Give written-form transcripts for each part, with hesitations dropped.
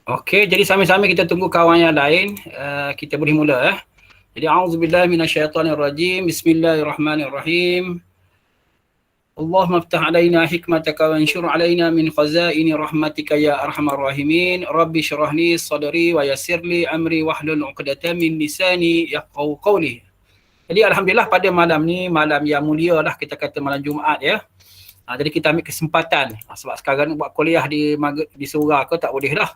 Okey, jadi sama-sama kita tunggu kawan yang lain. Kita boleh mula Jadi a'udzubillahi minasyaitonirrajim. Bismillahirrahmanirrahim. Allahumma iftah alaina hikmataka wa anshur alaina min khazaini rahmatika ya arhamar rahimin. Rabbi shrah li sadri wa yassir li amri wahlul 'uqdatam min lisani yafqahu qawli. Jadi alhamdulillah pada malam ni malam yang mulia lah, kita kata malam Jumaat jadi kita ambil kesempatan sebab sekarang buat kuliah di surau ke tak boleh dah.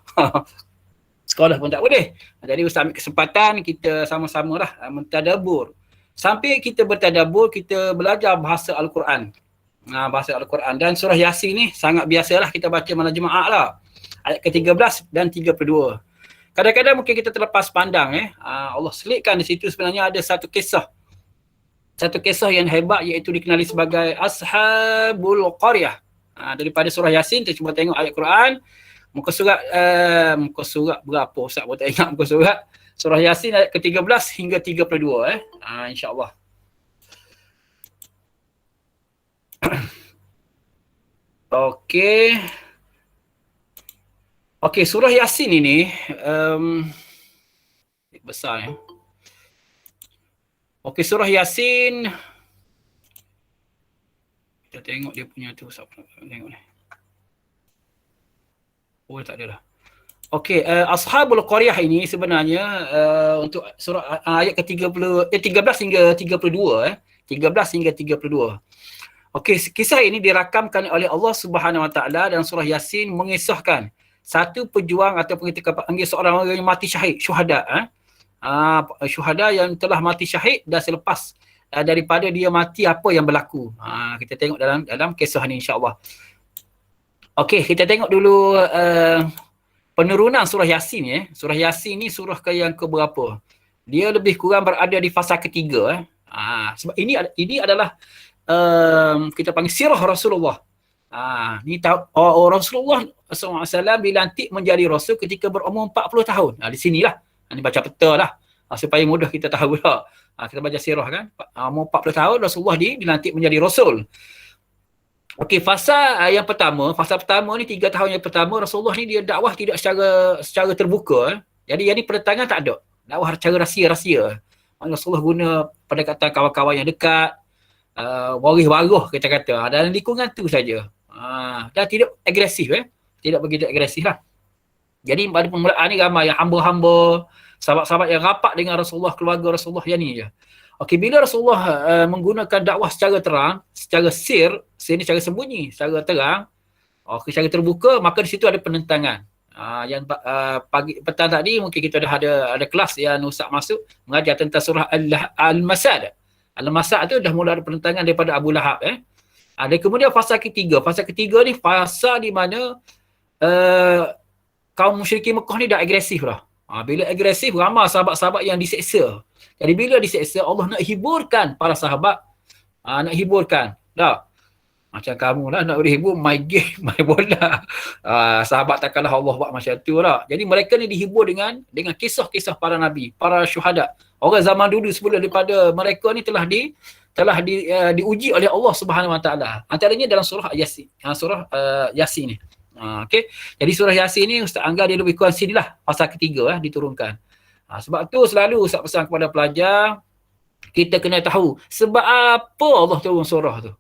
Sekolah pun tak boleh. Jadi Ustaz ambil kesempatan kita sama-sama lah mentadabur. Sampai kita bertadabur, kita belajar bahasa Al-Quran. Bahasa Al-Quran. Dan surah Yasin ni sangat biasalah kita baca malam Jumaat lah. Ayat ke-13 dan 32. Kadang-kadang mungkin kita terlepas pandang Allah selitkan di situ sebenarnya ada satu kisah yang hebat, iaitu dikenali sebagai Ashabul Qaryah. Daripada surah Yasin, kita cuba tengok ayat Quran. Muka surat berapa Ustaz pun tak ingat muka surat. Surah Yasin ayat ke-13 hingga 32 insya-Allah. Okey. Okey, surah Yasin ini besar Okey, surah Yasin, kita tengok dia punya tu, tengok ni. Oh, tak ada dah. Okey, Ashabul Qaryah ini sebenarnya untuk surah ayat ke-30 13 hingga 32 13 hingga 32. Okey, kisah ini dirakamkan oleh Allah Subhanahu Wa Taala dan surah Yasin mengisahkan satu pejuang ataupun kita panggil seorang orang yang mati syahid, syuhada syuhada yang telah mati syahid dan selepas daripada dia mati apa yang berlaku. Kita tengok dalam kisah ni insya-Allah. Okey, kita tengok dulu penurunan surah Yasin Surah Yasin ni surah yang keberapa? Dia lebih kurang berada di fasa ketiga sebab ini adalah kita panggil sirah Rasulullah. Ni Rasulullah SAW dilantik menjadi rasul ketika berumur 40 tahun. Di sinilah. Ini baca peta lah. Supaya mudah kita tahu lah. Kita baca sirah kan. Umur 40 tahun Rasulullah dilantik menjadi rasul. Okey, fasa pertama ni 3 tahun yang pertama Rasulullah ni dia dakwah tidak secara terbuka. Jadi yang ni penentangan tak ada. Dakwah secara rahsia-rahsia. Rasulullah guna pendekatan kawan-kawan yang dekat, waris-waruh kita kata. Dalam lingkungan tu saja. Dan tidak agresif Tidak begitu agresif lah. Jadi pada permulaan ni ramai yang hamba-hamba, sahabat-sahabat yang rapat dengan Rasulullah, keluarga Rasulullah yang ni je. Okey, bila Rasulullah menggunakan dakwah secara terang, secara sir ni secara sembunyi, secara terang, secara terbuka, maka di situ ada penentangan. Yang petang tadi mungkin kita ada kelas yang Ustaz masuk mengajar tentang surah Al-Masad. Al-Masad tu dah mula ada penentangan daripada Abu Lahab Dan kemudian fasa ketiga ni fasa di mana kaum musyrikin Mekah ni dah agresif lah. Bila agresif, ramai sahabat-sahabat yang diseksa. Jadi bila diseksa, Allah nak hiburkan para sahabat. Nak hiburkan. Tak? Macam kamu lah, nak hibur, main game, main bola. Sahabat takkanlah Allah buat macam tu lah. Jadi mereka ni dihibur dengan kisah-kisah para Nabi, para syuhada. Orang zaman dulu sebelum daripada mereka ni telah diuji oleh Allah Subhanahu Wa Taala. Antaranya dalam surah Yasin. Yasin ni. Okey. Jadi surah Yasin ni Ustaz anggap dia lebih kurang sinilah fasa ketiga diturunkan. Sebab tu selalu Ustaz pesan kepada pelajar, kita kena tahu sebab apa Allah turun surah tu.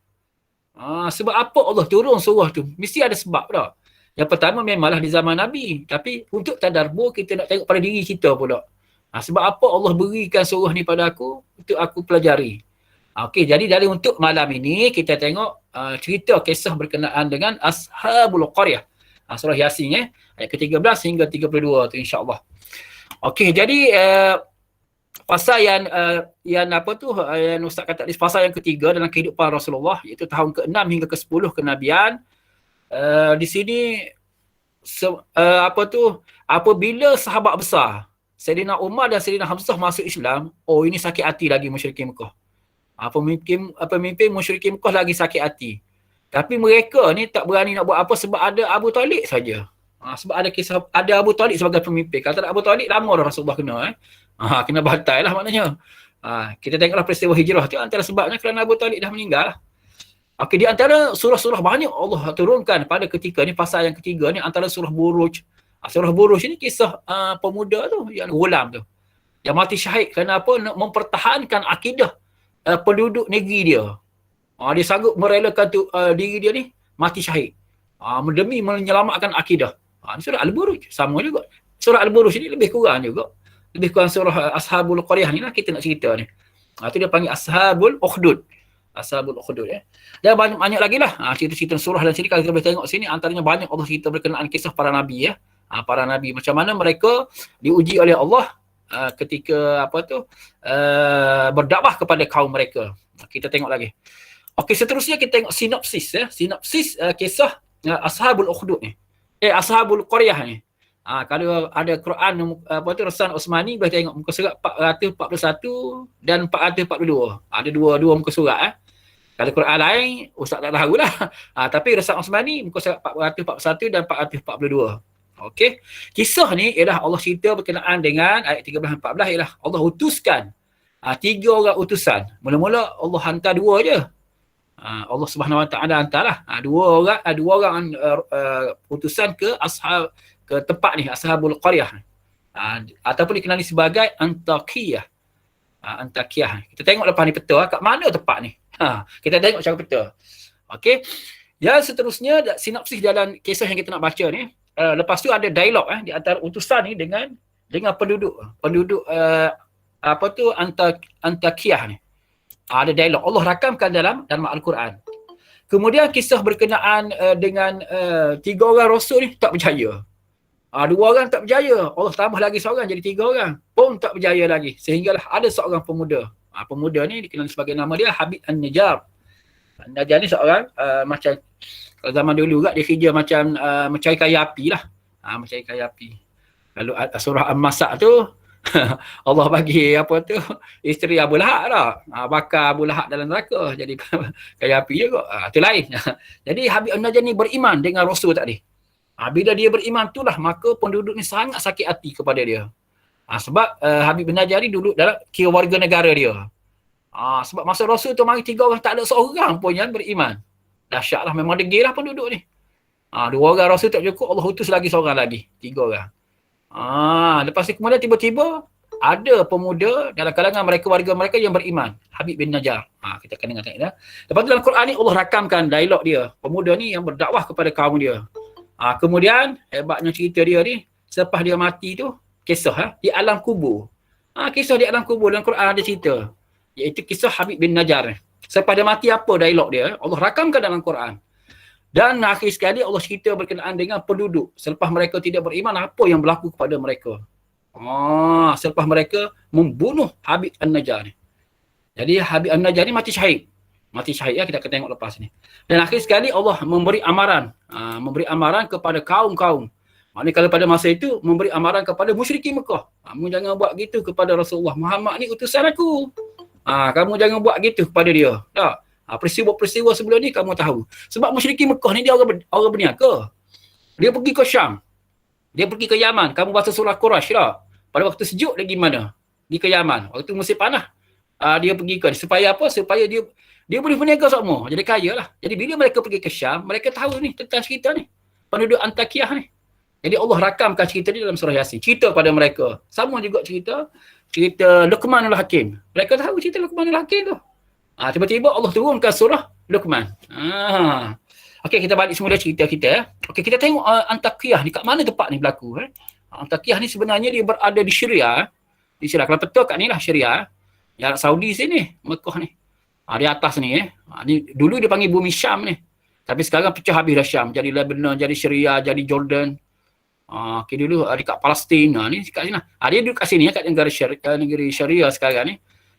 Sebab apa Allah turun surah tu? Mesti ada sebab dah. Yang pertama memanglah di zaman Nabi, tapi untuk tadabbur kita nak tengok pada diri kita pula. Sebab apa Allah berikan surah ni pada aku untuk aku pelajari. Okey, jadi untuk malam ini kita tengok cerita kisah berkenaan dengan Ashabul Qaryah. Surah Yasin ayat ke-13 hingga 32 tu insya-Allah. Okey, jadi fasa yang Ustaz kata di fasa yang ketiga dalam kehidupan Rasulullah, iaitu tahun ke-6 hingga ke-10 kenabian. Di sini apabila sahabat besar Sayyidina Umar dan Sayyidina Hamzah masuk Islam, ini sakit hati lagi musyrikin Mekah. Pemimpin musyrikin Mekah lagi sakit hati. Tapi mereka ni tak berani nak buat apa sebab ada Abu Talib saja. Sebab ada Abu Talib sebagai pemimpin. Kata Abu Talib lama dah Rasulullah kena kena bantai lah maknanya. Kita tengoklah peristiwa hijrah tu antara sebabnya kerana Abu Talib dah meninggal. Okey, di antara surah-surah banyak Allah turunkan pada ketika ni, fasa yang ketiga ni, antara surah Buruj, Surah Buruj ni kisah pemuda tu yang gulam tu. Yang mati syahid kerana apa? Nak mempertahankan akidah penduduk negeri dia. Dia sanggup merelakan diri dia ni mati syahid. Demi menyelamatkan akidah. Ni surah Al-Buruj. Sama juga. Surah Al-Buruj ni lebih kurang juga. Lebih kurang surah Ashabul Qaryah ni lah kita nak cerita ni. Tu dia panggil Ashabul Ukhdud. Ashabul Ukhdud ya. Dan banyak lagi lah cerita-cerita surah dan sini kalau kita boleh tengok sini antaranya banyak Allah cerita berkenaan kisah para nabi ya. Para nabi macam mana mereka diuji oleh Allah ketika berdakwah kepada kaum mereka. Kita tengok lagi. Okey, seterusnya kita tengok sinopsis ya. Sinopsis kisah Ashabul Ukhdud ni. Ashabul Qaryah ni. Kalau ada Quran Resahan Osmani boleh tengok muka surat 441 dan 442. Ada dua muka surat Kalau Quran lain ustaz tak tahulah. Tapi Resahan Osmani muka surat 441 dan 442. Okey. Kisah ni ialah Allah cerita berkenaan dengan ayat 13 14 ialah Allah utuskan 3 orang utusan. Mula-mula Allah hantar 2 je. Allah Subhanahu Wa Taala hantarlah 2 orang utusan ke tempat ni Ashabul Qaryah ataupun dikenali sebagai Antakiyah. Antakiyah. Kita tengok lepas ni peta kat mana tempat ni. Kita tengok cara peta. Okey. Yang seterusnya sinopsis dalam kisah yang kita nak baca ni, lepas tu ada dialog di antara utusan ni dengan penduduk Antakiyah ni. Ada dialog Allah rakamkan dalam Al-Quran. Kemudian kisah berkenaan dengan 3 orang rasul ni tak berjaya. 2 orang tak berjaya. Allah tambah lagi seorang jadi 3 orang. Pun tak berjaya lagi. Sehinggalah ada seorang pemuda. Pemuda ni dikenal sebagai nama dia Habib An-Najjar. An-Najjar ni seorang macam kalau zaman dulu dia kerja macam mencari kayu api lah. Mencari kayu api. Lalu surah An-Masak tu Allah bagi isteri Abu Lahab lah. Bakar Abu Lahab dalam neraka. Jadi kayu api juga. Itu lain. Jadi Habib An-Najjar ni beriman dengan Rasul tadi. Bila dia beriman itulah maka penduduk ni sangat sakit hati kepada dia. Sebab Habib An-Najjar ni duduk dalam kira warga negara dia. Sebab masa Rasul tu mari 3 orang tak ada seorang pun yang beriman. Dahsyat lah, memang degil lah penduduk ni. 2 orang Rasul tak cukup, Allah utus lagi seorang lagi. 3 orang. Lepas tu kemudian tiba-tiba ada pemuda dalam kalangan mereka, warga mereka yang beriman. Habib bin Najjar. Kita akan dengar tengok. Lepas tu dalam Quran ni Allah rakamkan dialog dia. Pemuda ni yang berdakwah kepada kaum dia. Kemudian hebatnya cerita dia ni, selepas dia mati tu, kisah di alam kubur. Kisah di alam kubur dalam Quran ada cerita. Iaitu kisah Habib bin Najjar. Selepas dia mati apa dialog dia? Allah rakamkan dalam Quran. Dan akhir sekali Allah cerita berkenaan dengan penduduk. Selepas mereka tidak beriman, apa yang berlaku kepada mereka. Selepas mereka membunuh Habib An-Najjar ni. Jadi Habib An-Najjar ni mati syahid. Mati syahid ya, kita akan tengok lepas ni. Dan akhir sekali Allah memberi amaran. Memberi amaran kepada kaum-kaum. Maknanya kalau pada masa itu memberi amaran kepada musyrikin Mekah. Kamu jangan buat gitu kepada Rasulullah. Muhammad ni utusan aku. Kamu jangan buat gitu kepada dia. Tak. Peristiwa-peristiwa sebelum ni kamu tahu. Sebab musyrikin Mekah ni dia orang berniaga. Dia pergi ke Syam. Dia pergi ke Yaman. Kamu baca surah Quraisy tak? Pada waktu sejuk dia pergi mana? Pergi ke Yaman. Waktu musim panas. Dia pergi ke supaya apa? Supaya dia boleh berniaga semua. Jadi kaya lah. Jadi bila mereka pergi ke Syam, mereka tahu ni tentang cerita ni. Penduduk Antakiyah ni. Jadi Allah rakamkan cerita ni dalam surah Yasin. Cerita pada mereka. Sama juga cerita Luqmanul Hakim. Mereka tahu cerita Luqmanul Hakim tu. Tiba-tiba Allah turunkan surah Luqman. Okey, kita balik semula cerita kita ya. Okey, kita tengok Antakiyah ni kat mana tempat ni berlaku Antakiyah ni sebenarnya dia berada di Syria. Di Syria. Kalau betul kat ni lah Syria. Yang Saudi sini, Mekah ni. Di atas ni ni dulu dia panggil bumi Syam ni. Tapi sekarang pecah habis dah Syam. Jadi Lebanon, jadi Syria, jadi Jordan. Okay, dulu dekat Palestin. Ni kat sini. Dia duduk kat sini kat negeri Syria sekarang ni.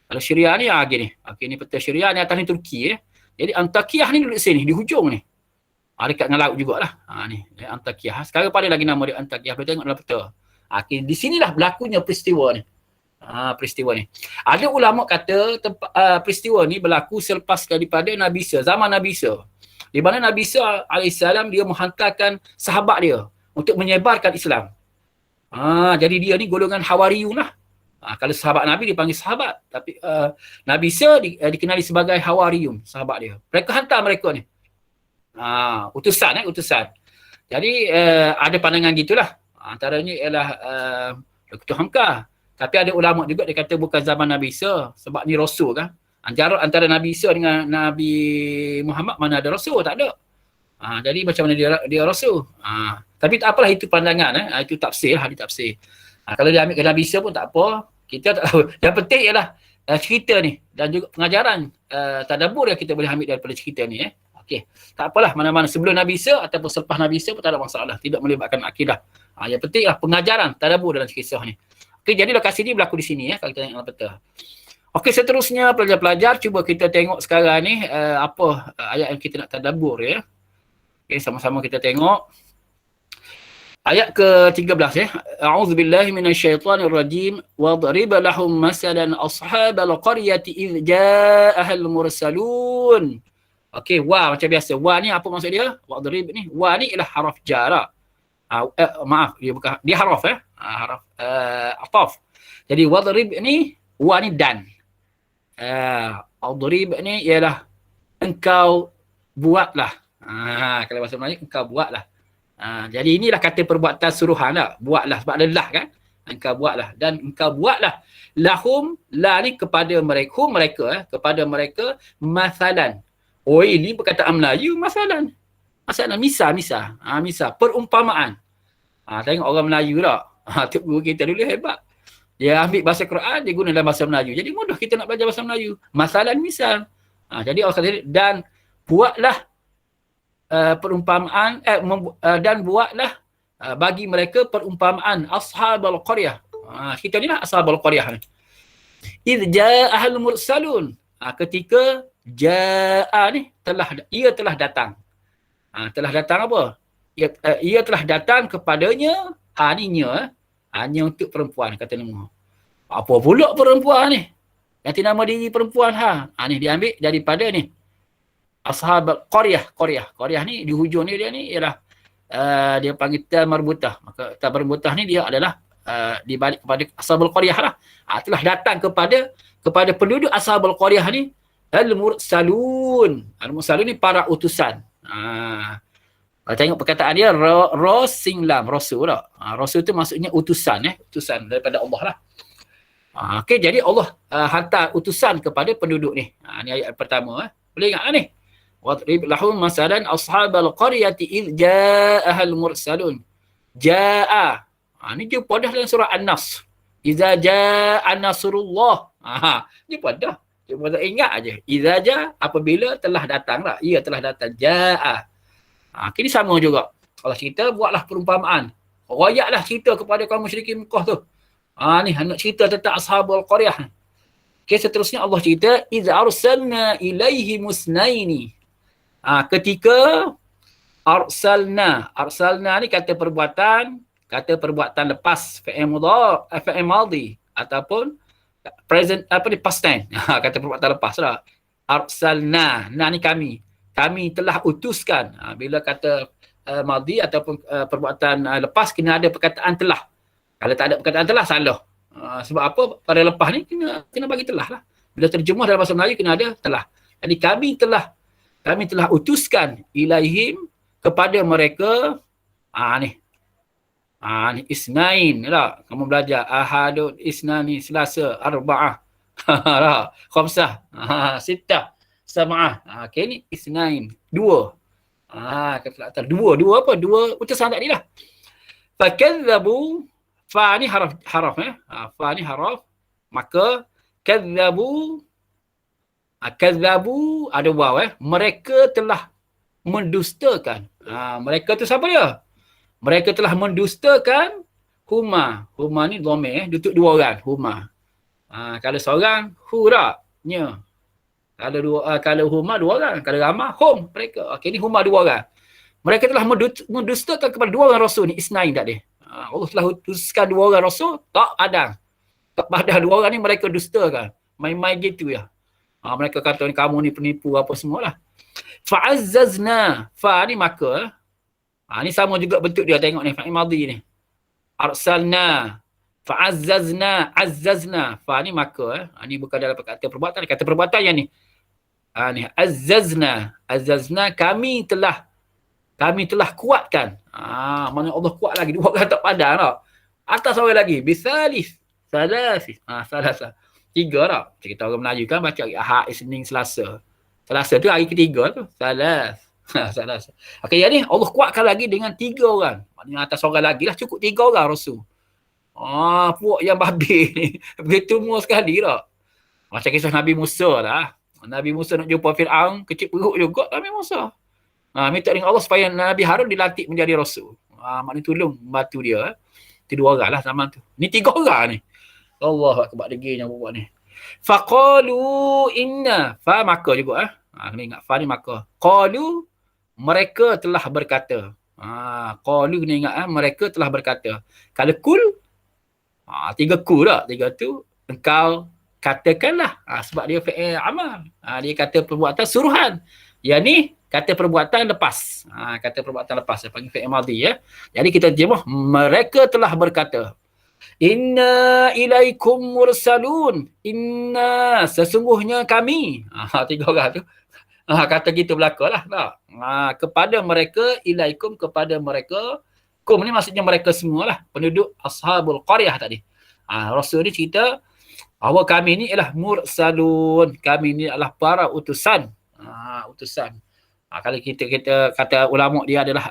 Kalau Syria ni gini. Okey, ni peta Syria ni atas ni Turki Jadi Antakiyah ni duduk sini di hujung ni. Dekat dengan laut jugalah. Ni Antakiyah. Sekarang pada lagi nama dia Antakiyah. Boleh tengok dalam peta. Okay, di sinilah berlakunya peristiwa ni. Peristiwa ni. Ada ulama kata peristiwa ni berlaku selepas daripada Nabi Isa, zaman Nabi Isa. Di mana Nabi Isa AS dia menghantarkan sahabat dia untuk menyebarkan Islam. Jadi dia ni golongan Hawariyun lah. Kalau sahabat Nabi dipanggil sahabat, tapi Nabi Isa dikenali sebagai Hawariyun, sahabat dia. Mereka hantar mereka ni. Utusan. Jadi ada pandangan gitulah. Antaranya ialah Dr. Hamka. Tapi ada ulama juga dia kata bukan zaman Nabi Isa sebab ni rasul kan. Antara Nabi Isa dengan Nabi Muhammad mana ada rasul, tak ada. Jadi macam mana dia rasul. Tapi tak apalah, itu pandangan, itu tafsir lah, tafsir. Kalau dia ambil ke Nabi Isa pun tak apa. Kita tak tahu. Yang penting ialah cerita ni dan juga pengajaran tadabbur yang kita boleh ambil daripada cerita ni. Okey. Tak apalah, mana-mana sebelum Nabi Isa ataupun selepas Nabi Isa pun tak ada masalah. Tidak melibatkan akidah. Yang penting lah pengajaran tadabbur dalam kisah ni. Okey, jadi lokasi ni berlaku di sini kalau kita tengok dalam peta. Okey, seterusnya pelajar-pelajar cuba kita tengok sekarang ni apa ayat yang kita nak tadabbur ya. Okey, sama-sama kita tengok. Ayat ke-13 ya. A'udzubillahi minasyaitonirrajim. Wadrib lahum masalan ashabal qaryati idz ja'ahal mursalun. Okey, wa macam biasa. Wa ni apa maksud dia? Wadrib ni. Wa ni ialah haraf jar. Maaf, dia bukan, dia haraf haraf ataf. Jadi wadrib ni, wa ni dan. Wadrib ni ialah engkau buatlah. Kalau bahasa Melayu engkau buatlah. Jadi inilah kata perbuatan suruhan lah. Buatlah, sebab ada lah kan. Engkau buatlah. Dan engkau buatlah. Lahum, la ni kepada mereka. Hum mereka, kepada mereka. Masalan. Oh, ini perkataan Melayu, masalan. Masalan, misal. Misal, perumpamaan. Tengok orang Melayu tak. Tok guru kita dulu hebat. Dia ambil bahasa Quran, dia guna dalam bahasa Melayu. Jadi mudah kita nak belajar bahasa Melayu. Masalan, misal. Jadi Allah kata, dan buatlah perumpamaan dan buatlah bagi mereka perumpamaan ashabul qaryah. Kita ni lah ashabul qaryah ni. Idz ja'ahal mursalun. Ketika ja'a ni ia telah datang. Telah datang apa? Ia telah datang kepadanya hanya untuk perempuan kata nama. Apa pula perempuan ni? Nanti nama diri perempuan ni diambil daripada ni. Ashab Qaryah ni di hujung ni dia ni ialah dia panggil ta marbutah. Maka ta marbutah ni dia adalah dibalik kepada Ashabul Qaryah lah. Telah datang kepada penduduk Ashabul Qaryah ni al-mursalun. Al-mursalun ni para utusan. Tengok perkataan dia rasul tak? Rasul tu maksudnya utusan utusan daripada Allah lah. Okey, jadi Allah hantar utusan kepada penduduk ni. Ni ayat pertama. Boleh ingat ni? Wadrib lahum masalan ashabal qaryati idz ja'ahal mursalun. Ja'a. Ni jumpa dah dalam surah An-Nas. Idza ja'a nasrullah. Jumpa dah. Cuma tak ingat aja. Idza ja'a apabila telah datang lah. Ia telah datang. Ja'a. Kini sama juga. Allah cerita, buatlah perumpamaan. Rayaklah cerita kepada kaum musyrikin Mekah tu. Ni nak cerita tentang ashabul qaryah. Okay, seterusnya Allah cerita, idz arsalna ilaihi musnaini. Ketika arsalna ni kata perbuatan lepas fi'il madhi ataupun present past tense. Kata perbuatan lepas lah. Arsalna, ni kami telah utuskan. Bila kata madhi ataupun perbuatan lepas kena ada perkataan telah. Kalau tak ada perkataan telah salah. Sebab apa? Pada lepas ni kena bagi telah lah. Bila terjemah dalam bahasa Melayu kena ada telah. Jadi kami telah utuskan ilaihim kepada mereka ni isnain lah. Kamu belajar ahadun isnani selasa arba'ah khamsah sittah sab'ah. Okay, ni isnain dua. Kata dua apa? Dua utusan tadi lah. Fakadzabu, fa ni haraf fa ni haraf, maka kadzabu ada waw mereka telah mendustakan. Mereka tu siapa dia? Mereka telah mendustakan huma ni dhamir untuk dua orang huma. Kalau seorang hura nya. Kalau huma dua orang, kalau ramah hum mereka. Okey, ni huma dua orang. Mereka telah mendustakan kepada dua orang rasul ni isnain tak dia. Allah telah utuskan dua orang rasul tak ada. Kepada dua orang ni mereka dustakan. Main-main gitu ya. Mereka kata ni kamu ni penipu apa semualah. Fa'azzazna. Fa ni maka. Ni sama juga bentuk dia, tengok ni fa'il madhi ni. Arsalna. Fa'azzazna. Azzazna. Fa ni maka. Ni bukan dalam kata perbuatan. Kata perbuatan yang ni. Ni azzazna. Azzazna kami telah kami telah kuatkan. Mana Allah kuat lagi, dua orang tak padang tak. Atas orang lagi, bisalis, salasis. Salasa. 3 tak. Kita orang Melayu kan baca Ahad, Isnin, Selasa. Selasa tu hari ketiga tu. Salas. Salas. Okey, yang ni Allah kuatkan lagi dengan 3 orang. Maknanya atas orang lagi lah, cukup 3 orang Rasul. Puak yang babi ni. Begitu semua sekali tak. Macam kisah Nabi Musa lah. Nabi Musa nak jumpa Fir'aun, kecil perut juga Nabi Musa. Minta dengan Allah supaya Nabi Harun dilantik menjadi Rasul. Maknanya tolong membantu dia. Itu 2 orang lah zaman tu. Ni 3 orang ni. Allah akbar deginya buat ni. Faqalu inna. Fa maka juga. Kena ingat fa ni maka. Qalu, mereka telah berkata. Qalu kena ingat mereka telah berkata. Kalau kul, 3 kul tak? 3 tu, engkau katakanlah. Sebab dia fi'il amal. Dia kata perbuatan suruhan. Yang ni kata perbuatan lepas. Kata perbuatan lepas. Saya panggil fi'il madhi ya. Jadi kita terjemah, mereka telah berkata. Inna ilaikum mursalun. Inna, sesungguhnya kami. 3 orang tu. Kata gitu belakalah. Kepada mereka, ilaikum, kepada mereka. Kum ni maksudnya mereka semualah. Penduduk Ashabul Qaryah tadi. Rasul ni cerita, bahawa kami ni ialah mursalun. Kami ni adalah para utusan. Utusan. Kalau kita kata ulama dia adalah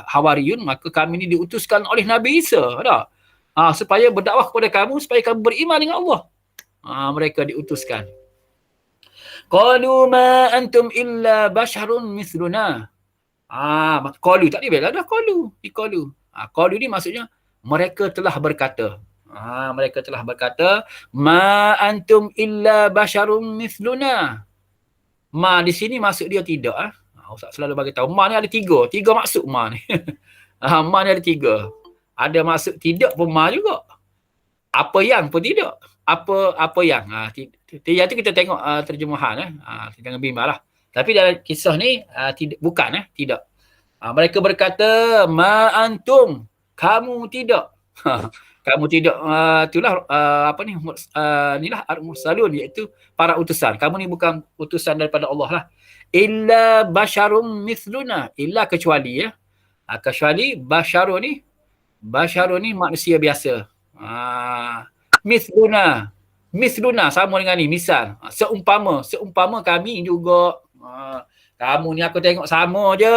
Hawariyun, maka kami ni diutuskan oleh Nabi Isa. Tak? Supaya berdakwah kepada kamu, supaya kamu beriman dengan Allah. Mereka diutuskan. Qalu ma antum illa basharun mithluna. Qalu tak dia dah qalu. Qalu ni maksudnya mereka telah berkata. Mereka telah berkata, ma antum illa basharun mithluna. Ma di sini maksud dia tidak. Ustaz selalu bagi tahu. Ma ni ada 3 maksud ma ni. Ma ni ada 3. Ada maksud tidak pun ma juga. Apa yang pun tidak. Apa yang. Yang tu kita tengok terjemahan. Jangan bimbang lah. Tapi dalam kisah ni bukan tidak. Mereka berkata, ma antum, kamu tidak. Kamu tidak, itulah inilah al-mursalun, iaitu para utusan. Kamu ni bukan utusan daripada Allah lah. Illa basyarum mithluna, illa kecuali ya. Kecuali basyarum ni manusia biasa. Mithluna sama dengan ni, misal. Seumpama kami juga. Kamu ni aku tengok sama je.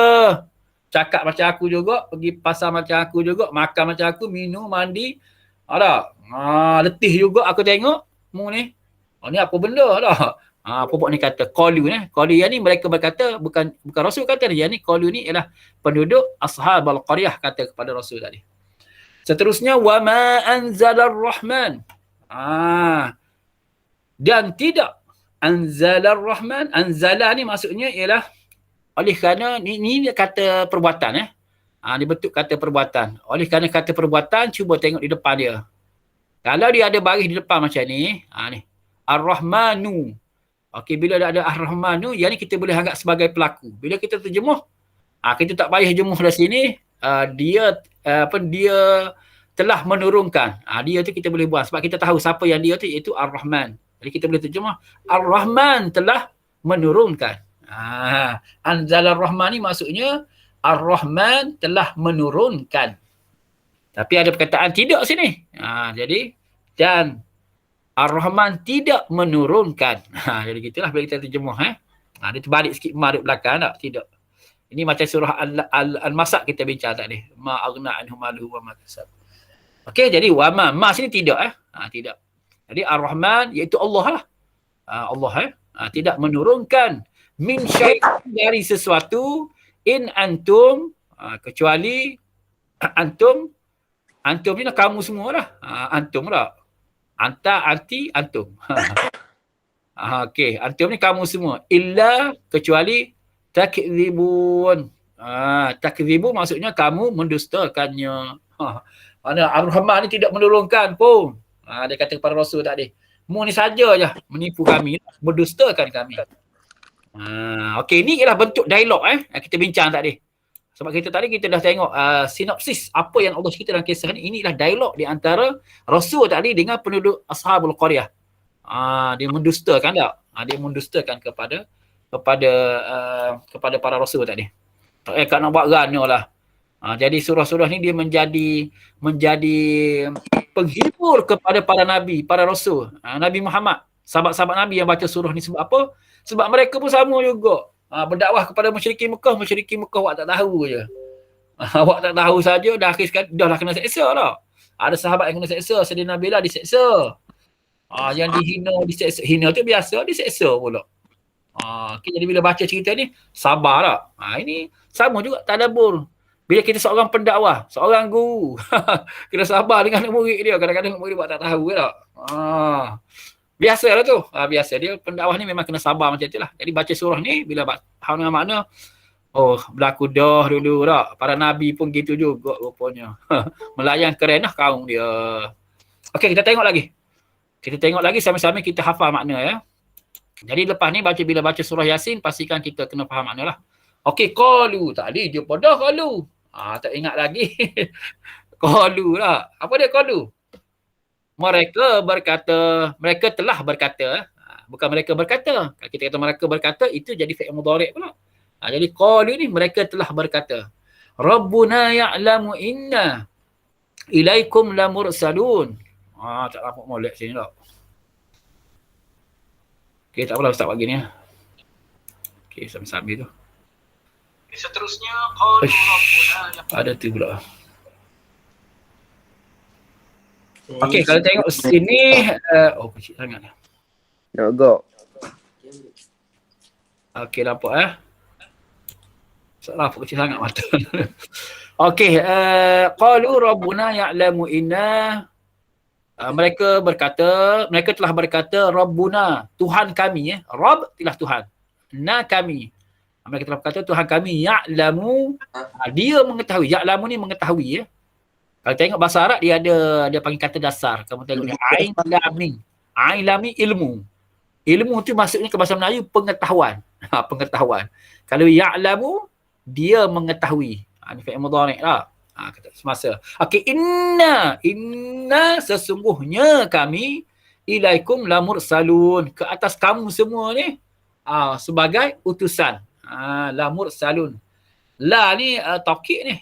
Cakap macam aku juga, pergi pasar macam aku juga, makan macam aku, minum, mandi. Ada. Letih juga aku tengok mu ni. Ni apa benda dah. Pokok ni kata qalu ni. Qalu yang ni mereka berkata, bukan Rasul kata ni. Yang ni qalu ni ialah penduduk Ashabul Qaryah kata kepada Rasul tadi. Seterusnya wa ma anzalar rahman. Dan tidak anzalar rahman. Anzala ni maksudnya ialah oleh kerana ni kata perbuatan dia bentuk kata perbuatan. Oleh kerana kata perbuatan, cuba tengok di depan dia. Kalau dia ada baris di depan macam ni, ni Ar-Rahmanu. Okey, bila ada Ar-Rahmanu, yang ni kita boleh anggap sebagai pelaku. Bila kita terjemuh, kita tak payah jemuh dari sini, dia telah menurunkan. Dia tu kita boleh buang sebab kita tahu siapa yang dia tu, iaitu Ar-Rahman. Jadi kita boleh terjemuh, Ar-Rahman telah menurunkan. Anzalar Rahman ni maksudnya Ar-Rahman telah menurunkan. Tapi ada perkataan tidak sini. Jadi dan Ar-Rahman tidak menurunkan. Jadi gitulah bila kita terjemuh. Dia terbalik sikit ma duduk belakang tak? Tidak. Ini macam surah Al-Masad kita bincang tadi. Ma aghna anhu maluhu wa ma kasab. Okey, jadi wa ma sini tidak tidak. Jadi Ar-Rahman iaitu Allah lah. Allah tidak menurunkan min syai'in dari sesuatu in antum kecuali antum ni lah kamu semua lah. Antum lah. Anta, anti, antum. Okey, antum ni kamu semua. Illa kecuali takdzibun. Takdzibu maksudnya kamu mendustakannya. Mana Ar-Rahman ni tidak menurunkan pun. Dia kata kepada Rasul tadi. Mu ni saja je menipu kami, mendustakan kami. Okey, ni ialah bentuk dialog kita bincang tadi. Sebab kita tadi kita dah tengok sinopsis apa yang Allah cerita dalam kisah ni. Inilah dialog di antara Rasul tadi dengan penduduk Ashabul Qaryah. Dia mendustakan tak? Dia mendustakan kepada para Rasul tadi. Tak payah nak buat gana lah. Jadi surah-surah ni dia menjadi penghibur kepada para nabi, para rasul. Nabi Muhammad, sahabat-sahabat Nabi yang baca surah ni sebab apa? Sebab mereka pun sama juga. Berdakwah kepada musyrikin Mekah awak tak tahu je. Awak tak tahu saja dah akhir sekali dah lah kena seksa lah. Ada sahabat yang kena seksa, Sayyidina Bilal diseksa. Yang dihina, diseksa. Hina tu biasa, diseksa pula. Jadi bila baca cerita ni, sabar tak? Ini sama juga tadabbur. Bila kita seorang pendakwah, seorang guru, kena sabar dengan murid dia. Kadang-kadang murid buat tak tahu ke tak? Biasalah tu. Biasa dia pendakwah ni memang kena sabar macam itulah. Jadi baca surah ni bila faham dengan makna, berlaku dah dulu tak? Para nabi pun gitu juga rupanya. Melayan keren lah kaum dia. Okey, kita tengok lagi. Kita tengok lagi sama-sama kita hafal makna ya. Jadi lepas ni bila baca surah Yasin, pastikan kita kena faham makna lah. Okey, qalu. Tadi dia pada qalu. Tak ingat lagi. Qalu lah. Apa dia qalu? Mereka telah berkata. Bukan mereka berkata. Kalau kita kata mereka berkata, itu jadi fi'il mudhari' pula. Jadi qalu ni mereka telah berkata. Rabbuna ya'lamu inna ilaikum lamursalun. Tak nampak molek sini tak. Okey, tak apalah Ustaz buat gini ya. Okey, sambil-sambil tu. Seterusnya qalu rabbuna ada tu pula. Okey, kalau tengok sini kecil sangat. Agak. Okey, nampak salah kecil sangat mata. Okey, qalu rabbuna ya'lamu inna mereka telah berkata Rabbuna, Tuhan kami Rabb ialah Tuhan. Na kami. Mereka telah berkata Tuhan kami ya'lamu, dia mengetahui. Ya'lamu ni mengetahui Kalau tengok bahasa Arab dia panggil kata dasar. Kamu tengok ni ain lam mim. Ain lam mim ilmu. Ilmu tu maksudnya ke bahasa Melayu pengetahuan. Pengetahuan. Kalau ya'lamu dia mengetahui. Ni fi'il mudhari' lah. Kata semasa. Okey, inna sesungguhnya kami ilaikum lamursalun, ke atas kamu semua ni sebagai utusan. Lamursalun. La ni taukid ni.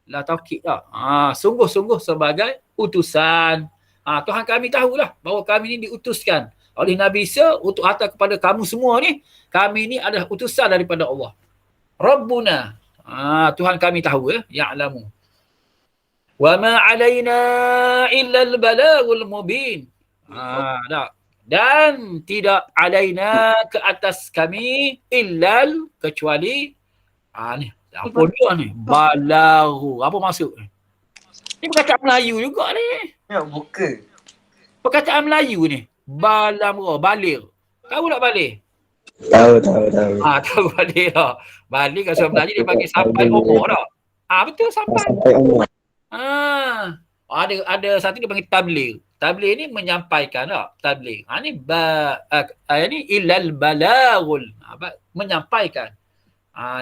La taukid lah. Sungguh-sungguh sebagai utusan. Tuhan kami tahulah bahawa kami ni diutuskan oleh Nabi Isa untuk hantar kepada kamu semua ni. Kami ni adalah utusan daripada Allah. Rabbuna. Tuhan kami tahu ya'lamu. Wa ma 'alaina illa al-balaghul mubin. Dan tidak alaina ke atas kami illal kecuali ni apa dia ni? Balaghu. Apa maksud ni? Ni perkataan Melayu juga ni. Ya, bukan. Perkataan Melayu ni. Baligh. Tahu tak baligh? Tahu. Tahu baligh tak? Baligh kalau Melayu dia panggil sampai umur tak? Betul sampai. Sampai umur. Ada satu dia panggil tabligh. Tabligh ni menyampaikan tak? Tabligh. Ni ilal balaghul. Menyampaikan.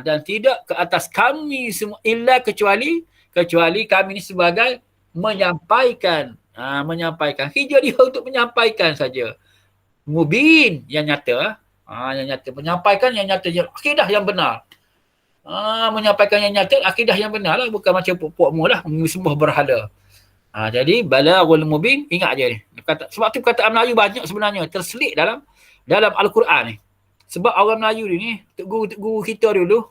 Dan tidak ke atas kami semua illa kecuali kami ni sebagai menyampaikan. Menyampaikan. Hijau dia untuk menyampaikan saja. Mubin yang nyata. Yang nyata. Menyampaikan yang nyata. Akidah yang benar. Menyampaikan yang nyata. Akidah yang benar lah. Bukan macam puak-puakmu lah. Sembah berhala. Jadi balaghul mubin. Ingat je ni. Sebab tu perkataan Melayu banyak sebenarnya. Terselit dalam Al-Quran ni. Sebab orang Melayu ni, tok guru kita dulu,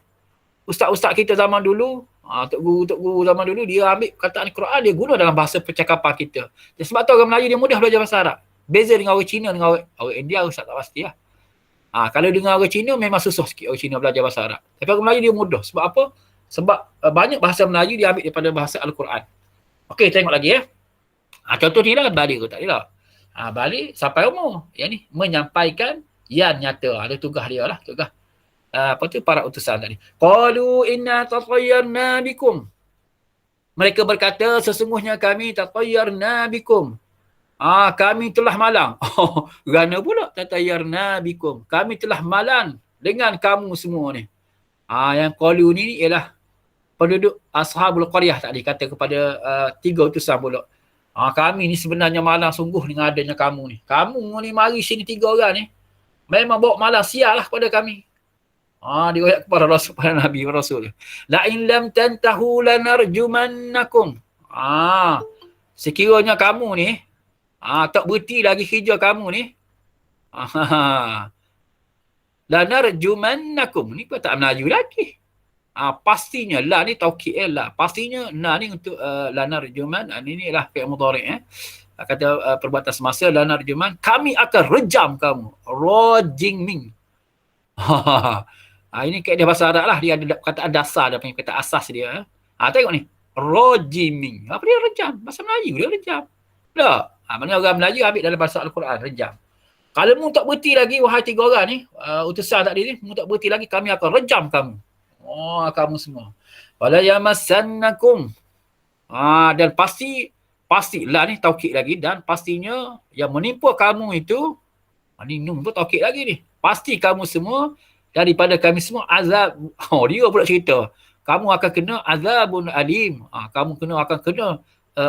ustaz-ustaz kita zaman dulu, tok guru zaman dulu, dia ambil perkataan Quran, dia guna dalam bahasa percakapan kita. Dan sebab tu orang Melayu dia mudah belajar bahasa Arab. Beza dengan orang Cina, dengan orang India, ustaz tak pasti lah. Kalau dengan orang Cina, memang susah sikit orang Cina belajar bahasa Arab. Tapi orang Melayu dia mudah. Sebab apa? Sebab banyak bahasa Melayu dia ambil daripada bahasa Al-Quran. Okey, tengok lagi contoh ni lah, balik ke tak dia lah. Balik sampai umur. Yang ni, menyampaikan yang nyata. Ada tugas dia lah. Tugas para utusan tadi. Qalu inna tatayyarna bikum. Mereka berkata sesungguhnya kami tatayyarna bikum. Kami telah malang. Gana pula tatayyarna bikum. Kami telah malang dengan kamu semua ni. Yang qalu ni ialah penduduk ashabul qaryah tadi kata kepada 3 utusan pula. Kami ni sebenarnya malang sungguh dengan adanya kamu ni. Kamu ni mari sini 3 orang ni. Memang bawa malang sial lah kepada kami. Diriwayat kepada Rasul, pada Nabi Rasul. La in lam tantahu lanarjumannakum. Sekiranya kamu ni tak berhenti lagi kerja kamu ni, lanarjumannakum ni kau tak Melayu lagi. Pastinya la ni taukid la. Pastinya na ni untuk lanarjuman, ini lah fi'il mudhari'. Kata perbuatan semasa, lanarjuman, kami akan rejam kamu. Rajiming. Ini kaedah bahasa Arab lah, dia ada kata dasar, dia punya kata asas dia. Tengok ni, rajiming. Apa dia rejam? Bahasa Melayu dia rejam. Tak. Mana orang Melayu ambil dalam bahasa Al-Quran, rejam. Kalau mu tak berhenti lagi, wahai 3 orang ni, utusan tadi ni, mu tak berhenti lagi, kami akan rejam kamu. Kamu semua. Wala yamassannakum. Dan pasti lah ni taukid lagi, dan pastinya yang menimpa kamu itu, ni nun pun taukid lagi ni. Pasti kamu semua daripada kami semua azab. Dia pula cerita. Kamu akan kena azabun alim. Kamu akan kena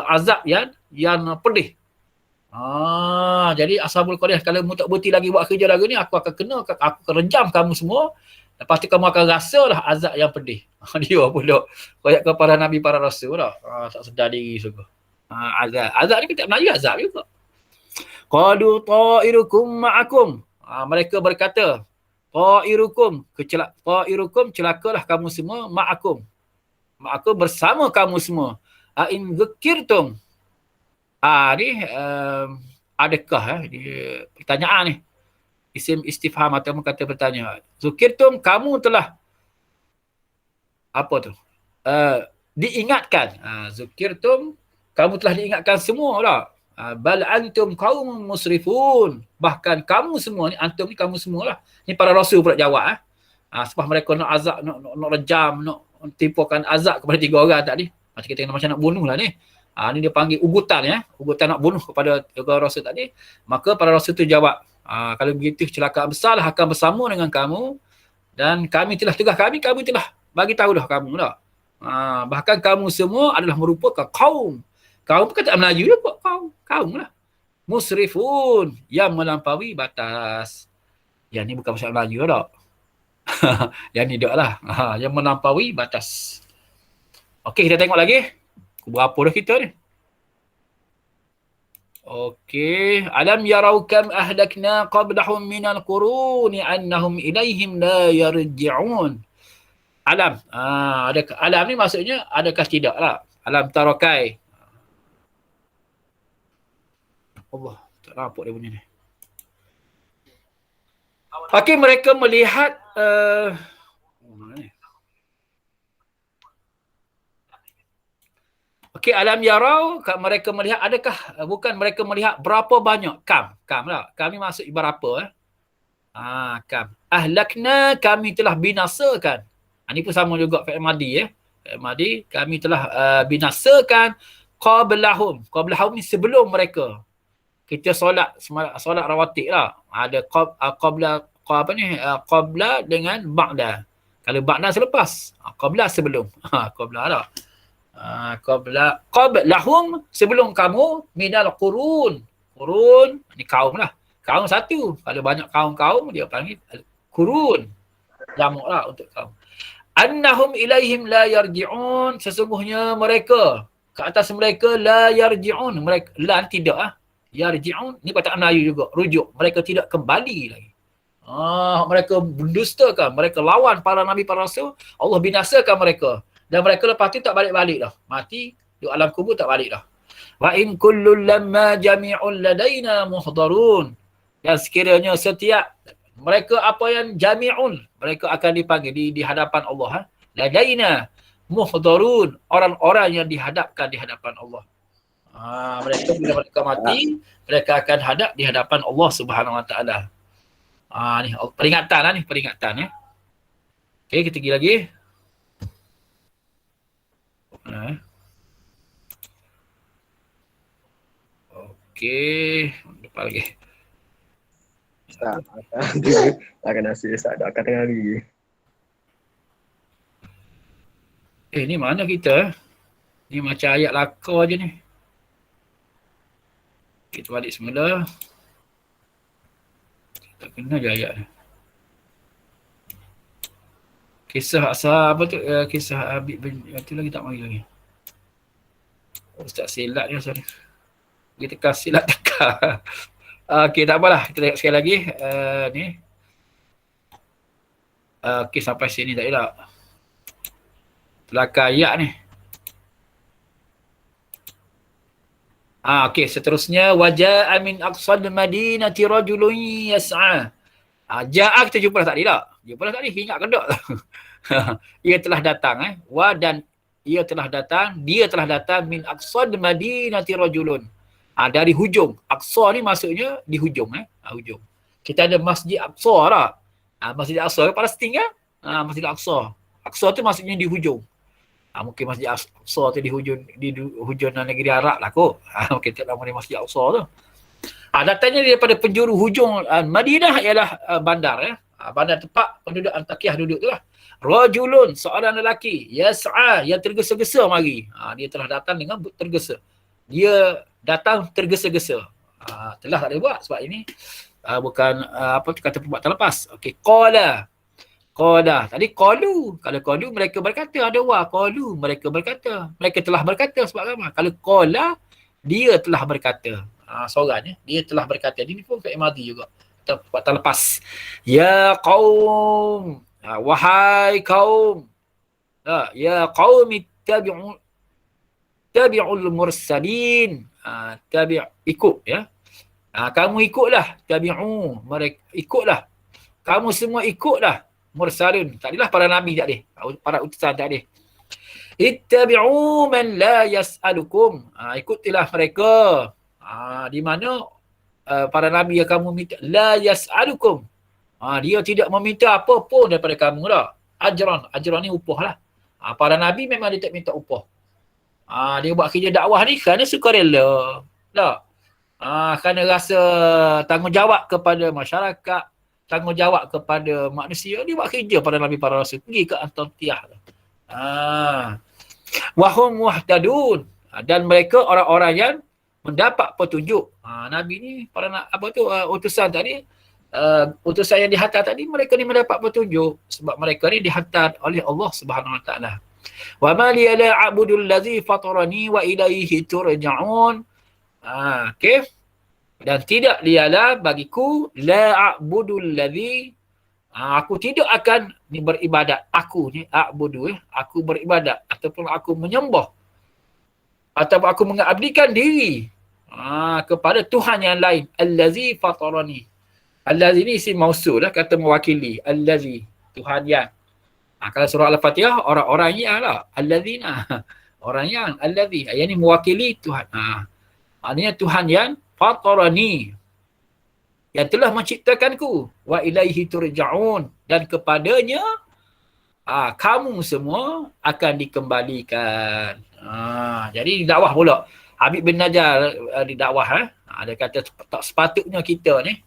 azab yang pedih. Jadi ashabul qaryah, kalau mu tak berhenti lagi buat kerja lagi ni, aku akan rejam kamu semua. Lepas tu kamu akan rasalah azab yang pedih. Dia pula koyak kepada Nabi para Rasul lah. Tak sedar diri sungguh. Azab ni kita Melayu azab juga. Qalu ta'irukum ma'akum. Mereka berkata, ta'irukum celakalah kamu semua, ma'akum bersama kamu semua. In dzukirtum. Ni adakah dia pertanyaan ni, isim istifham atau kata bertanya. Zukirtum, kamu telah apa tu? Diingatkan. Zukirtum, kamu telah diingatkan semua lah. Bal antum qaumun musrifun. Bahkan kamu semua ni, antum ni kamu semua lah. Ni para rasul pula jawab. Sebab mereka nak azab, nak rejam, nak tipukan azab kepada 3 orang tadi. Macam kita macam nak bunuh lah ni. Ni dia panggil ugutan ugutan nak bunuh kepada 3 rasul tadi. Maka para rasul tu jawab, kalau begitu kecelakaan besar lah akan bersama dengan kamu, dan kami telah tugas kami telah bagi tahu dah kamu dah. Bahkan kamu semua adalah merupakan kaum pun kata Melayu juga, kaum lah. Musrifun, yang melampaui batas. Yang ni bukan bahasa Melayu dah. Yang ni dah lah. Yang melampaui batas. Okey, kita tengok lagi. Berapa dah kita ni? Okey, alam yarau kam ahlakna qablahum minal quruni annahum ilaihim la yarji'un. Alam. Adakah alam ni maksudnya adakah tidak lah. Alam tarakai. Allah, tak nampak dia punya ni. Okey, mereka melihat Okey, alam yarau, mereka melihat, adakah, bukan mereka melihat berapa banyak, kam lah. Kami maksud berapa kam. Ahlakna, kami telah binasakan. Ini pun sama juga fi'il madi Fi'il madi, kami telah binasakan qablahum. Qablahum ni sebelum mereka. Kita solat rawatib lah. Ada qabla dengan ba'da. Kalau ba'da selepas, qabla sebelum. Qabla lah. Qablahum sebelum kamu, minal qurun ni kaum lah, kaum satu. Kalau banyak kaum dia panggil qurun, jamak lah untuk kaum. Annahum ilaihim la yarji'un, sesungguhnya mereka ke atas mereka la yarji'un, mereka la tidak yarji'un ni perkataan Melayu juga, rujuk, mereka tidak kembali lagi. Mereka mendustakan, mereka lawan para nabi para rasul, Allah binasakan mereka. Dan mereka lepas tu tak balik-balik dah. Mati di alam kubur tak balik dah. Wa in kullun lamma jami'un ladaina muhdarun. Dan sekiranya setiap mereka apa yang jami'un, mereka akan dipanggil di hadapan Allah. Ladaina muhdarun, orang-orang yang dihadapkan di hadapan Allah. Mereka bila mereka mati, mereka akan hadap di hadapan Allah Subhanahu Wa Taala. Ni peringatan peringatan Okey, kita pergi lagi. Okey, depan lagi. Tak akan nasi tak ada akan tengah lagi. Ni mana kita? Ni macam ayat laka je ni. Kita balik semula. Tak kena je ayat ni. Kisah asal apa tu? Kisah Habib bin itu lagi tak mari lagi. Ustaz silat ni sorry. Kita tekan silat tekan. Okey, tak apalah. Kita tengok sekali lagi. Ni. Okey, sampai sini tak elok. Telakar ayat ni. Okey, seterusnya waja'a min aqsal madinati rajulun yas'a. Ja'a kita jumpa dah tadi tak? Jumpa dah tadi, ingat ke tak? Ia telah datang dan ia telah datang, dia telah datang min aqsal madinati rajulun. Dari hujung. Aqsa ni maksudnya di hujung hujung. Kita ada Masjid Aqsa tak? Masjid Aqsa Palestin kan? Masjid Aqsa. Aqsa tu maksudnya di hujung. Mungkin Masjid Aqsa tu di hujung negeri Arab lah kot. Mungkin tak nama dia Masjid Aqsa tu. Datangnya daripada penjuru hujung Madinah ialah bandar bandar tempat penduduk Antakiyah duduk tu lah. Rajulun, seorang lelaki, yas'a, yang tergesa-gesa mari. Dia telah datang dengan tergesa. Dia datang tergesa-gesa. Telah tak boleh buat sebab ini bukan apa tu kata perbuatan lepas. Okey, qala. Tadi qalu. Kalau qalu mereka berkata, ada wa qalu mereka berkata. Mereka telah berkata sebab apa? Kalau qala dia telah berkata. Seorang dia telah berkata. Ini pun fi'il madhi juga. Perbuatan lepas. Ya qaum. Wahai kaum. Ya qaum tabi'ul mursalin. Ikut ya. Kamu ikutlah. Tabi'u. Mereka ikutlah. Kamu semua ikutlah. Mursalun. Tak adalah para nabi tak ada. Para utusan tak ada. Ittabi'u man la yas'alukum. Ikutilah mereka. Di mana para nabi yang kamu minta la yas'alukum. Dia tidak meminta apa pun daripada kamu lah. Ajran ni upah lah. Para nabi memang dia tak minta upah. Dia buat kerja dakwah ni kerana sukarela. Tak? Kerana rasa tanggungjawab kepada masyarakat, tanggungjawab kepada manusia, dia buat kerja pada Nabi para Rasul. Pergi ke Antiokhia. Wahum muhtadun. Dan mereka orang-orang yang mendapat petunjuk. Nabi ni, utusan tadi, utusan yang dihantar tadi, mereka ni mendapat petunjuk. Sebab mereka ni dihantar oleh Allah Subhanahu Wa Taala. Wa ma li la a'budul ladzi fatarani wa ilaihi turja'un. Okay. Dan tidak dialah bagiku la a'budul ladzi, aku tidak akan beribadat. Aku ni a'budu, aku beribadat ataupun aku menyembah ataupun aku mengabdikan diri kepada Tuhan yang lain. Allazi fatarani. Allazi ni isim mausul kata mewakili. Allazi, Tuhan yang. Kalau surah Al-Fatihah orang-orang yang lah. Allazina. Orang yang allazi. Yang ni mewakili Tuhan. Maknanya Tuhan yang fatarani, yang telah menciptakanku, wa ilaihi turja'un, dan kepadanya kamu semua akan dikembalikan. Jadi dakwah pula. Habib bin Najjar di dakwah dia kata tak sepatutnya kita ni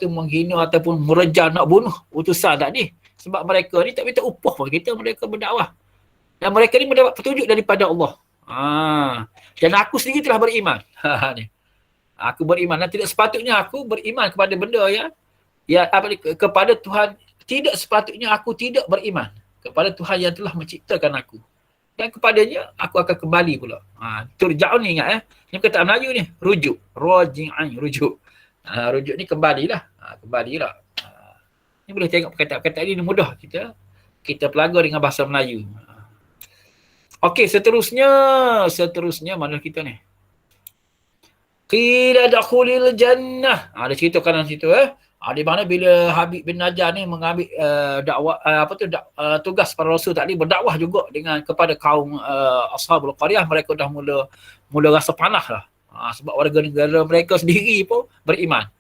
menghina ataupun merejam nak bunuh utusan tak ni. Sebab mereka ni tak minta upah pun kita, mereka berdakwah. Dan mereka ni mendapat petunjuk daripada Allah. Dan aku sendiri telah beriman. Aku beriman dan tidak sepatutnya aku beriman kepada benda kepada Tuhan. Tidak sepatutnya aku tidak beriman kepada Tuhan yang telah menciptakan aku. Dan kepadanya aku akan kembali pula. Turja'un ni ingat Ini kata Melayu ni, rujuk. Raji'an, rujuk. Rujuk ni kembalilah. Kembalilah. Ni boleh tengok perkataan-perkataan ni mudah kita pelaga dengan bahasa Melayu. Okey, seterusnya mana kita ni? Qila dakhulil jannah. Ada ceritakan dalam situ di mana bila Habib bin Najjar ni mengambil dakwah tugas para rasul tadi, berdakwah juga kepada kaum ashabul qaryah, mereka dah mula rasa panas lah. Sebab warga negara mereka sendiri pun beriman.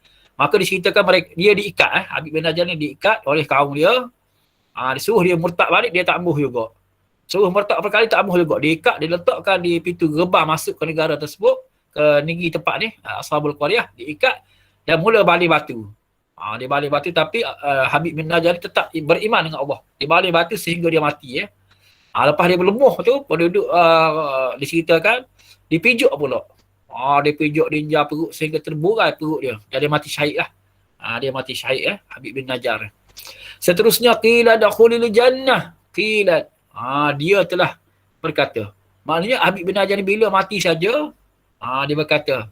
Maka diceritakan dia diikat Habib bin Najjar ni diikat oleh kaum dia. Disuruh dia murtad balik, dia tak ambuh juga. Suruh murtad berkali tak ambuh juga. Diikat, diletakkan di pintu gerbang masuk ke negara tersebut, ke negeri tempat ni, ashabul qaryah, diikat dan mula balik batu. Dia balik batu, tapi Habib bin Najjar ni tetap beriman dengan Allah. Dia balik batu sehingga dia mati lepas dia berlemuh tu, penduduk diceritakan dipijuk pula. Dia pijuk, dia injar perut sehingga terburai perut dia. Dan dia mati syahid lah. Dia mati syahid Habib bin Najjar. Seterusnya qila dakhulil jannah. Qila. Dia telah berkata. Maknanya Habib bin Hajar ni bila mati saja, dia berkata,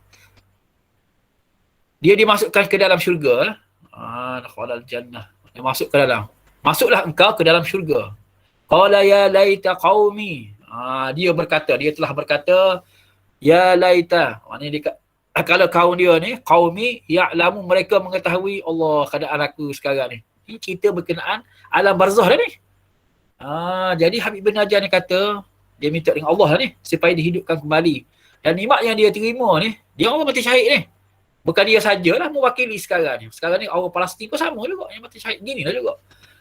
dia dimasukkan ke dalam syurga. Dakhulal jannah. Dia masuk ke dalam. Masuklah engkau ke dalam syurga. Qala ya laita qaumi. Dia berkata, dia telah berkata, ya laita. Maknanya dia, kalau kaum dia ni, qaumi ya'lamu, mereka mengetahui Allah keadaan aku sekarang ni. Ini cerita berkenaan alam barzah dah ni. Jadi Habib bin Hajar ni kata, dia minta dengan Allah ni supaya dihidupkan kembali. Dan nikmat yang dia terima ni, dia orang mati syahid ni. Bukan dia sajalah mewakili sekarang ni. Sekarang ni orang Palestin pun sama juga yang mati syahid gini lah juga.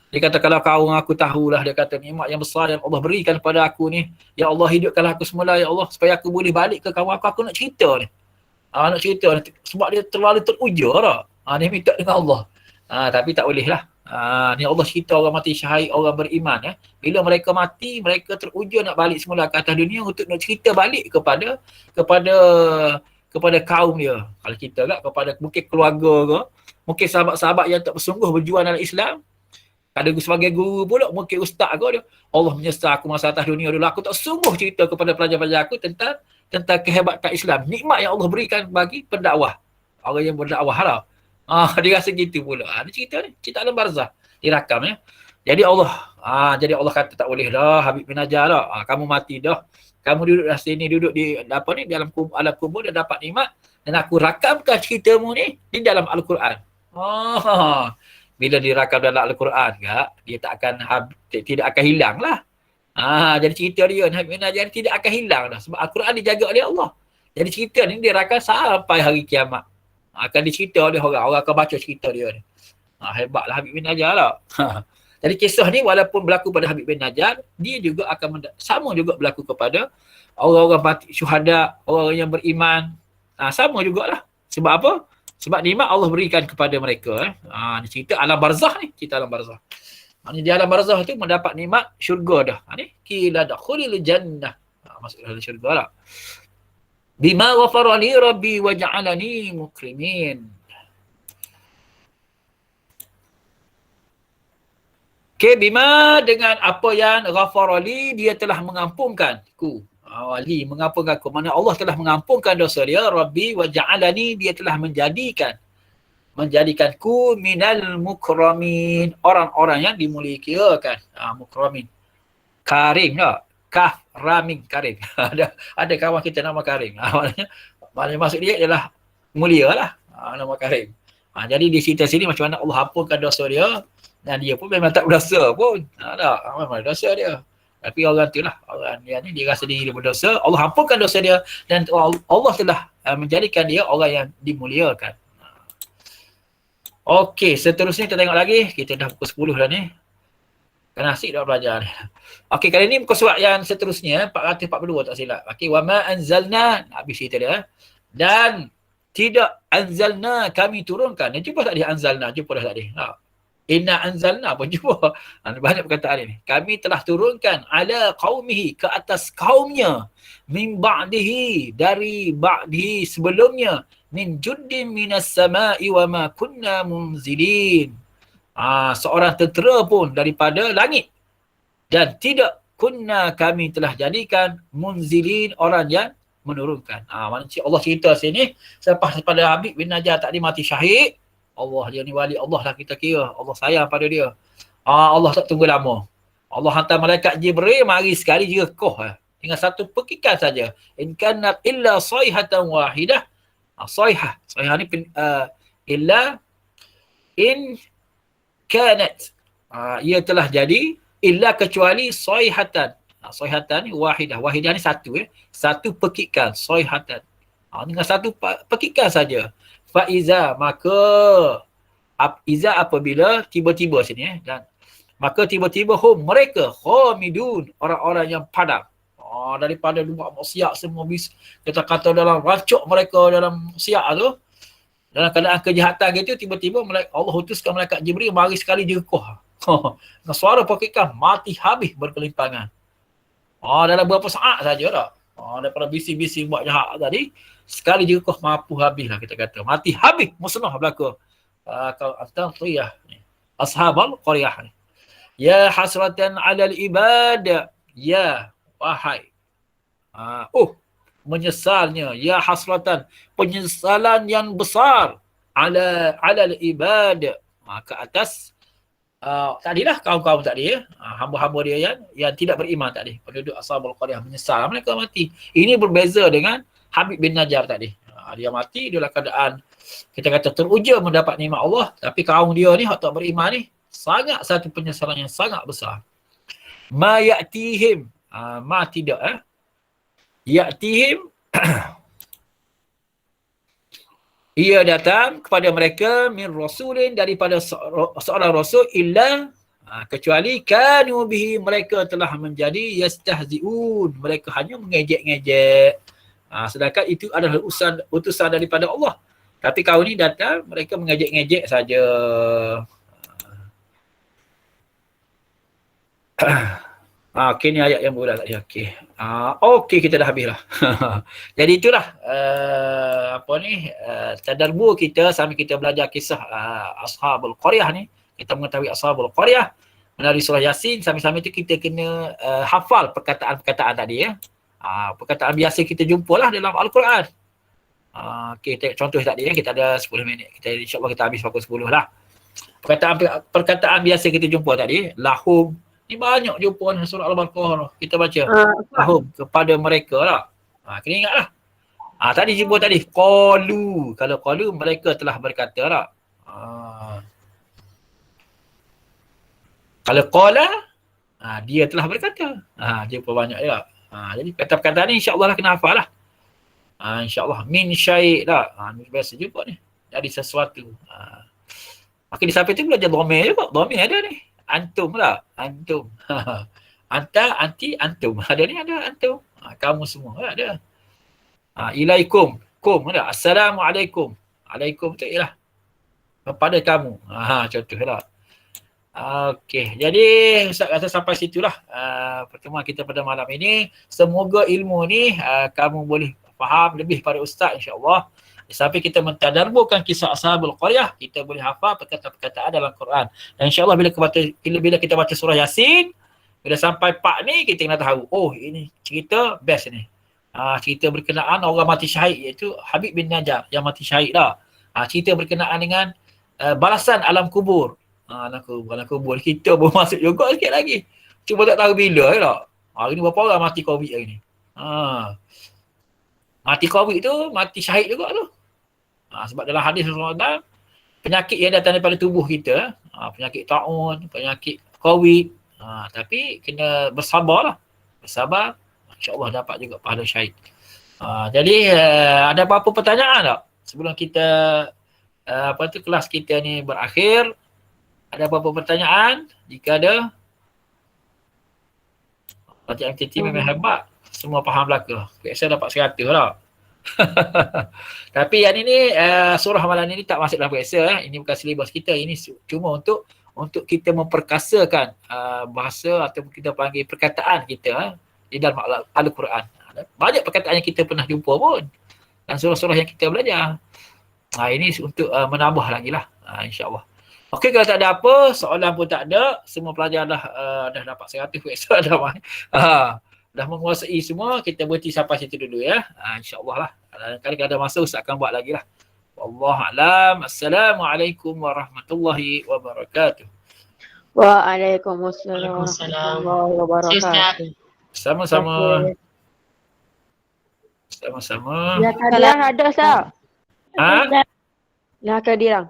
Dia kata kalau kau aku tahulah, dia kata nikmat yang besar yang Allah berikan kepada aku ni. Ya Allah, hidupkanlah aku semula ya Allah supaya aku boleh balik ke kawan aku nak cerita ni. Nak cerita ni sebab dia terlalu teruja dah. Dia minta dengan Allah. Tapi tak boleh lah. Ni Allah cerita orang mati syahid, orang beriman. Bila mereka mati, mereka teruja nak balik semula ke atas dunia untuk nak cerita balik kepada kaum dia. Kalau kita tak, kepada mungkin keluarga ke, mungkin sahabat-sahabat yang tak bersungguh berjuang dalam Islam. Ada sebagai guru pula, mungkin ustaz ke dia. Allah menyesal aku masa atas dunia dulu. Aku tak sungguh cerita kepada pelajar-pelajar aku tentang kehebatan Islam. Nikmat yang Allah berikan bagi pendakwah. Orang yang berdakwah lah. Dia rasa gitu pula. Dia cerita ni, cerita alam barzah. Dirakam ya. Jadi Allah kata tak boleh dah Habib bin Hajar dah. Kamu mati dah. Kamu duduk di sini, duduk di dalam alam kubur dan dapat nikmat, dan aku rakamkan ceritamu ni di dalam Al-Quran. Bila dirakam dalam Al-Quran dia tidak akan hilang lah. Jadi cerita dia Habib bin Hajar tidak akan hilang dah sebab Al-Quran dijaga oleh Allah. Jadi cerita ni dirakam sampai hari kiamat. Akan dicerita oleh orang akan baca cerita dia ni. Hebatlah Habib bin Hajar lah. Jadi kisah ni walaupun berlaku pada Habib bin Hajar, dia juga akan sama juga berlaku kepada orang-orang mati syuhada, orang yang beriman. Sama jugalah. Sebab apa? Sebab nikmat Allah berikan kepada mereka. Ni cerita alam barzah ni, cerita alam barzah. Maknanya di alam barzah tu mendapat nikmat syurga dah. Ni qila dakhulil jannah. Masuk dalam syurga lah. Bima ghafara li rabbi wa ja'alani mukrimin. Bima dengan apa yang ghafara li, dia telah mengampunkanku. Wali mengampunkan aku. Mana Allah telah mengampunkan dosa dia. Rabbi wa ja'alani, dia telah menjadikanku minal mukramin, orang-orang yang dimuliakan. Mukramin. Karim tak? Kaf, Ramin, Karim. ada kawan kita nama Karim. Maknanya maksud dia adalah mulia lah. Nama Karim. Jadi di sini macam mana Allah ampunkan dosa dia. Dan dia pun memang tak berdosa pun. Memang dosa dia. Tapi orang tu lah, orang dia rasa diri dia berdosa, Allah ampunkan dosa dia dan Allah telah menjadikan dia orang yang dimuliakan. Okey, seterusnya kita tengok lagi. Kita dah pukul 10 dah ni. Kan asyik dah belajar ni. Okey, kali ni muka surat yang seterusnya 442 tak silap. Okey, wa ma anzalna, habis cerita dia. Dan tidak anzalna, kami turunkan. Jumpa tak dia anzalna? Jumpa dah tak dia? Inna anzalna pun jumpa. Banyak perkataan ini. Kami telah turunkan ala qaumihi, ke atas kaumnya, min ba'dihi, dari ba'dihi sebelumnya, min juddin minas sama'i wa ma kunna munzilin. Seorang tentera pun daripada langit, dan tidak kunna, kami telah jadikan, munzilin, orang yang menurunkan. Maksudnya Allah cerita sini selepas pada Habib bin Hajar tak mati syahid. Allah dia ni wali Allah lah kita kira. Allah sayang pada dia. Allah tak tunggu lama. Allah hantar malaikat Jibril mari sekali je koh. Dengan satu pekikan saja. In kanat illa sayhatan wahidah. Sayhah. Sayhah ni illa in kanat. Ia telah jadi illa kecuali sayhatan. Sayhatan ni wahidah. Wahidah ni satu. Satu pekikan. Sayhatan. Dengan satu pekikan saja. Faiza, maka iza apabila tiba-tiba sini dan maka tiba-tiba mereka khamidun, orang-orang yang padam. Daripada buat maksiat semua kata-kata dalam rancuk mereka dalam maksiat tu, dalam keadaan kejahatan gitu, tiba-tiba Allah utuskan malaikat Jibril mari sekali jekoh. Dengan suara pekikan mati habis berkelimpangan. Dalam beberapa saat saja dah. Daripada bisi-bisi buat jahat tadi, sekali je kau mampu habis lah kita kata. Mati habis, musnah belaka. Kau antar tuyah ni. Ashabul qaryah. Ya hasratan 'alal ibad. Ya, wahai. Menyesalnya, ya hasratan, penyesalan yang besar alal ibad, ke atas tadilah kaum-kaum tadi ya, hamba-hamba dia yang tidak beriman tadi, penduduk Ashabul Qaryah menyesal mereka mati. Ini berbeza dengan Habib bin Najjar tadi. Dia mati dalam keadaan kita kata teruja mendapat nikmat Allah, tapi kaum dia ni hak tak beriman ni sangat satu penyesalan yang sangat besar. Ma ya'tihim, ma tidak ya'tihim ia datang kepada mereka min rasulin daripada seorang rasul illa kecuali kanu bihi mereka telah menjadi yastahzi'un, mereka hanya mengejek-ngejek. Sedangkan itu adalah utusan daripada Allah. Tapi kau ni datang mereka mengejek-ngejek saja. Okey, ni ayat yang berulang tadi. Okey. Okey, kita dah habis lah. Jadi itulah tadabbur kita sambil kita belajar kisah Ashabul Qaryah ni. Kita mengetahui Ashabul Qaryah melalui surah Yasin, sambil-sambil tu kita kena hafal perkataan-perkataan tadi ya. Perkataan biasa kita jumpalah dalam Al-Quran. Okey, tengok contoh tadi ya, kita ada 10 minit. Kita insya-Allah kita habis pukul 10 lah. Perkataan biasa kita jumpa tadi, lahum. Ni banyak jumpa dalam surah Al-Baqarah. Kita baca. Lahum, kepada mereka lah. Kena ingat lah. Tadi jumpa tadi. Qalu. Kalau qalu, mereka telah berkata lah. Kalau qala, dia telah berkata. Jumpa banyak juga. Jadi kata-kata ni insya-Allah lah kena hafal lah. InsyaAllah. Min syai' lah. Biasa jumpa ni. Dari sesuatu. Maka di samping tu belajar dhamir juga. Dhamir ada ni. Antum lah. Antum. Anta, anti, antum. Ada ni ada antum. Kamu semua ada. Ilaikum. Kum ada. Assalamualaikum. Alaikum tu ialah kepada kamu. Contoh lah. Okey. Jadi Ustaz rasa sampai situlah pertemuan kita pada malam ini. Semoga ilmu ni kamu boleh faham lebih pada Ustaz insya-Allah. Sampai kita mentadabburkan kisah Ashabul Qaryah, kita boleh hafal perkataan-perkataan dalam Quran. Dan insya-Allah bila kita baca surah Yasin, bila sampai part ni kita kena tahu, oh ini cerita best ni. Cerita berkenaan orang mati syahid, iaitu Habib bin Najjar yang mati syahid dah. Cerita berkenaan dengan balasan alam kubur. Alam kubur kita baru masuk juga sikit lagi. Cuba tak tahu bila lah. Hari ni berapa orang mati COVID hari ni. Mati COVID tu, mati syahid juga tu. Sebab dalam hadis Rasulullah, penyakit yang datang daripada tubuh kita, penyakit taun, penyakit COVID, tapi kena bersabarlah. Bersabar, insya-Allah dapat juga pahala syahid. Jadi ada apa-apa pertanyaan tak? Sebelum kita kelas kita ni berakhir, ada apa-apa pertanyaan? Jika ada, Pelajar MTT memang hebat. Semua faham belaka. Saya dapat 100 lah. Tapi yang ini surah malam ini tak masuk dalam periksa. Ini bukan silibus kita. Ini cuma untuk kita memperkasakan bahasa ataupun kita panggil perkataan kita di dalam Al-Quran. Banyak perkataan yang kita pernah jumpa pun dan surah-surah yang kita belajar. Ini untuk menambah lagi lah, insya-Allah. Okey, kalau tak ada apa, soalan pun tak ada, semua pelajar dah dapat 100 periksa dah menguasai semua, kita berhenti sampai situ dulu ya. InsyaAllah lah. Kalau ada masa Ustaz akan buat lagi lah. Wallahualam. Assalamualaikum warahmatullahi wabarakatuh. Waalaikumsalam warahmatullahi wabarakatuh. Sama-sama. Sama-sama. Ya, kalian ada Ustaz? Ya, kehadiran.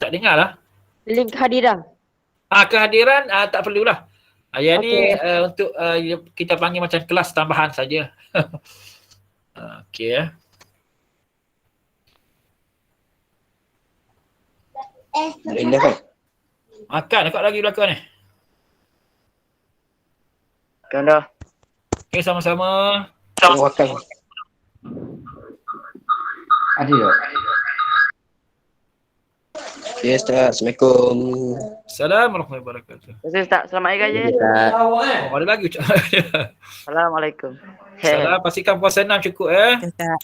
Tak dengar lah. Link kehadiran. Kehadiran tak perlulah. Yang ni untuk kita panggil macam kelas tambahan saja. Okey ya. Indah kan? Makan dekat lagi belakang ni. Kan dah. Okey, sama-sama. Makan. Ada tak? Okay, Ustaz. Assalamualaikum. Assalamualaikum warahmatullahi wabarakatuh. Ustaz, selamat hari raya. Ada lagi ucap. Assalamualaikum. Salam, pastikan puasa 6 cukup Ustaz.